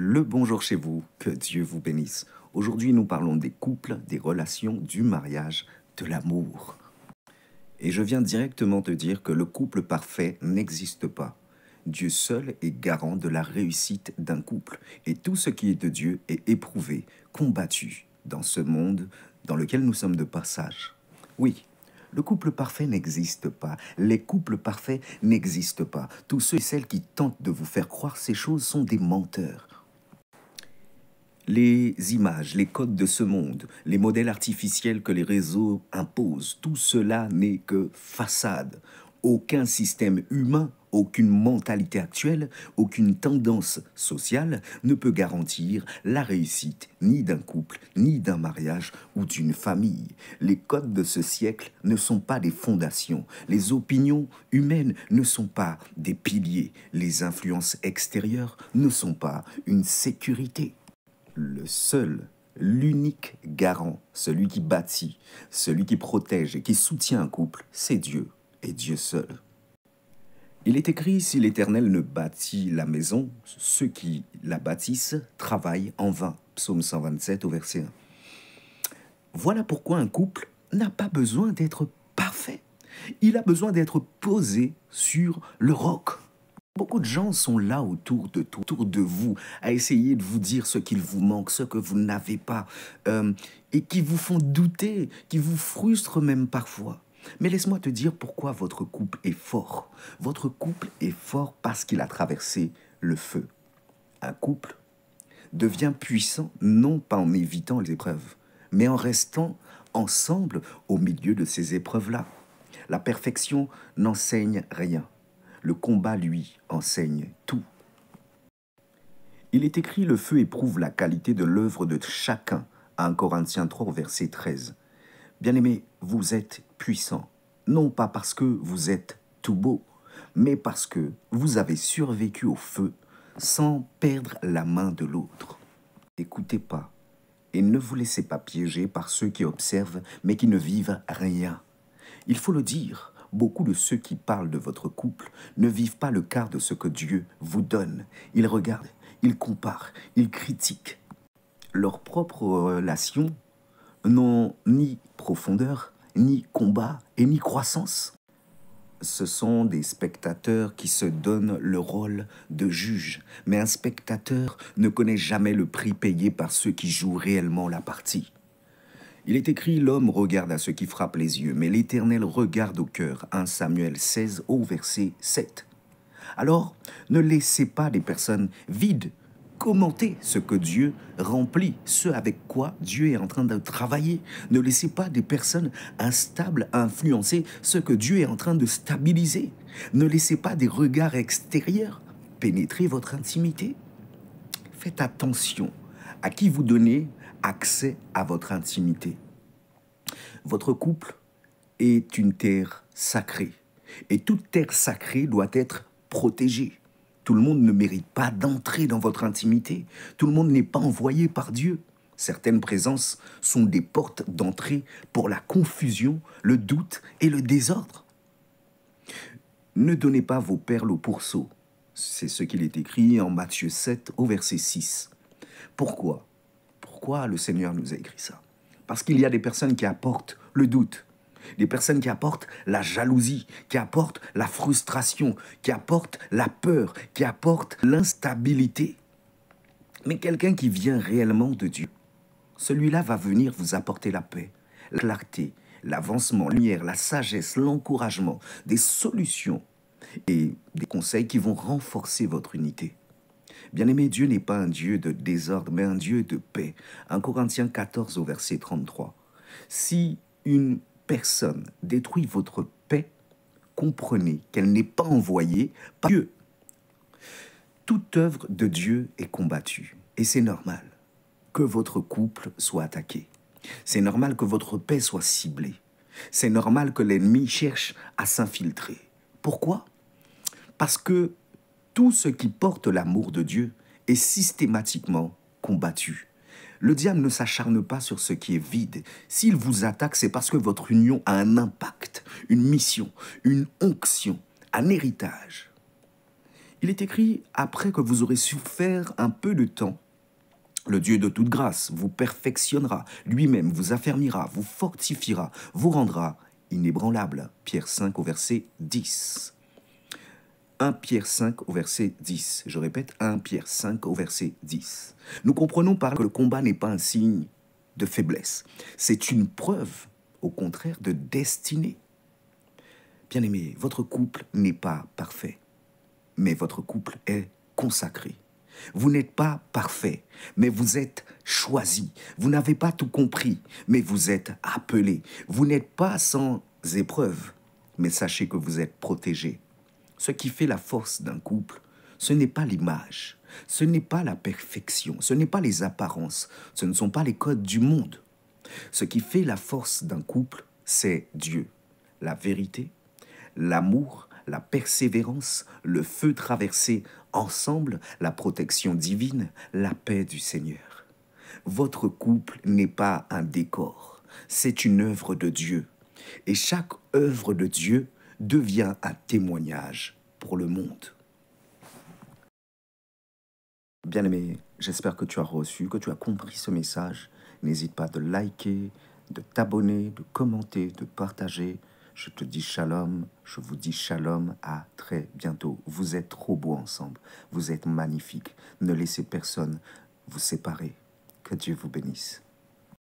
Le bonjour chez vous, que Dieu vous bénisse. Aujourd'hui, nous parlons des couples, des relations, du mariage, de l'amour. Et je viens directement te dire que le couple parfait n'existe pas. Dieu seul est garant de la réussite d'un couple. Et tout ce qui est de Dieu est éprouvé, combattu dans ce monde dans lequel nous sommes de passage. Oui, le couple parfait n'existe pas. Les couples parfaits n'existent pas. Tous ceux et celles qui tentent de vous faire croire ces choses sont des menteurs. Les images, les codes de ce monde, les modèles artificiels que les réseaux imposent, tout cela n'est que façade. Aucun système humain, aucune mentalité actuelle, aucune tendance sociale ne peut garantir la réussite ni d'un couple, ni d'un mariage ou d'une famille. Les codes de ce siècle ne sont pas des fondations. Les opinions humaines ne sont pas des piliers. Les influences extérieures ne sont pas une sécurité. Le seul, l'unique garant, celui qui bâtit, celui qui protège et qui soutient un couple, c'est Dieu et Dieu seul. Il est écrit, si l'Éternel ne bâtit la maison, ceux qui la bâtissent travaillent en vain. Psaume 127 au verset 1. Voilà pourquoi un couple n'a pas besoin d'être parfait. Il a besoin d'être posé sur le roc. Beaucoup de gens sont là autour de vous, à essayer de vous dire ce qu'il vous manque, ce que vous n'avez pas, et qui vous font douter, qui vous frustrent même parfois. Mais laisse-moi te dire pourquoi votre couple est fort. Votre couple est fort parce qu'il a traversé le feu. Un couple devient puissant non pas en évitant les épreuves, mais en restant ensemble au milieu de ces épreuves-là. La perfection n'enseigne rien. Le combat, lui, enseigne tout. Il est écrit, le feu éprouve la qualité de l'œuvre de chacun, à 1 Corinthiens 3, verset 13. Bien-aimés, vous êtes puissants, non pas parce que vous êtes tout beau, mais parce que vous avez survécu au feu sans perdre la main de l'autre. N'écoutez pas et ne vous laissez pas piéger par ceux qui observent, mais qui ne vivent rien. Il faut le dire. Beaucoup de ceux qui parlent de votre couple ne vivent pas le quart de ce que Dieu vous donne. Ils regardent, ils comparent, ils critiquent. Leurs propres relations n'ont ni profondeur, ni combat et ni croissance. Ce sont des spectateurs qui se donnent le rôle de juge. Mais un spectateur ne connaît jamais le prix payé par ceux qui jouent réellement la partie. Il est écrit, l'homme regarde à ce qui frappe les yeux, mais l'Éternel regarde au cœur. 1 Samuel 16 au verset 7. Alors, ne laissez pas des personnes vides commenter ce que Dieu remplit, ce avec quoi Dieu est en train de travailler. Ne laissez pas des personnes instables influencer ce que Dieu est en train de stabiliser. Ne laissez pas des regards extérieurs pénétrer votre intimité. Faites attention à qui vous donnez accès à votre intimité. Votre couple est une terre sacrée. Et toute terre sacrée doit être protégée. Tout le monde ne mérite pas d'entrer dans votre intimité. Tout le monde n'est pas envoyé par Dieu. Certaines présences sont des portes d'entrée pour la confusion, le doute et le désordre. Ne donnez pas vos perles aux pourceaux. C'est ce qu'il est écrit en Matthieu 7 au verset 6. Pourquoi ? Pourquoi le Seigneur nous a écrit ça? Parce qu'il y a des personnes qui apportent le doute, des personnes qui apportent la jalousie, qui apportent la frustration, qui apportent la peur, qui apportent l'instabilité. Mais quelqu'un qui vient réellement de Dieu, celui-là va venir vous apporter la paix, la clarté, l'avancement, la lumière, la sagesse, l'encouragement, des solutions et des conseils qui vont renforcer votre unité. Bien-aimé, Dieu n'est pas un Dieu de désordre, mais un Dieu de paix. 1 Corinthiens 14 au verset 33. Si une personne détruit votre paix, comprenez qu'elle n'est pas envoyée par Dieu. Toute œuvre de Dieu est combattue. Et c'est normal que votre couple soit attaqué. C'est normal que votre paix soit ciblée. C'est normal que l'ennemi cherche à s'infiltrer. Pourquoi? Parce que tout ce qui porte l'amour de Dieu est systématiquement combattu. Le diable ne s'acharne pas sur ce qui est vide. S'il vous attaque, c'est parce que votre union a un impact, une mission, une onction, un héritage. Il est écrit, après que vous aurez souffert un peu de temps, le Dieu de toute grâce vous perfectionnera, lui-même vous affermira, vous fortifiera, vous rendra inébranlable. Pierre 5 au verset 10. 1 Pierre 5 au verset 10. Je répète, 1 Pierre 5 au verset 10. Nous comprenons par là que le combat n'est pas un signe de faiblesse. C'est une preuve, au contraire, de destinée. Bien-aimé, votre couple n'est pas parfait, mais votre couple est consacré. Vous n'êtes pas parfait, mais vous êtes choisi. Vous n'avez pas tout compris, mais vous êtes appelé. Vous n'êtes pas sans épreuve, mais sachez que vous êtes protégé. Ce qui fait la force d'un couple, ce n'est pas l'image, ce n'est pas la perfection, ce n'est pas les apparences, ce ne sont pas les codes du monde. Ce qui fait la force d'un couple, c'est Dieu, la vérité, l'amour, la persévérance, le feu traversé ensemble, la protection divine, la paix du Seigneur. Votre couple n'est pas un décor, c'est une œuvre de Dieu. Et chaque œuvre de Dieu devient un témoignage pour le monde. Bien-aimé, j'espère que tu as reçu, que tu as compris ce message. N'hésite pas de liker, de t'abonner, de commenter, de partager. Je te dis shalom, je vous dis shalom, à très bientôt. Vous êtes trop beaux ensemble, vous êtes magnifiques. Ne laissez personne vous séparer. Que Dieu vous bénisse.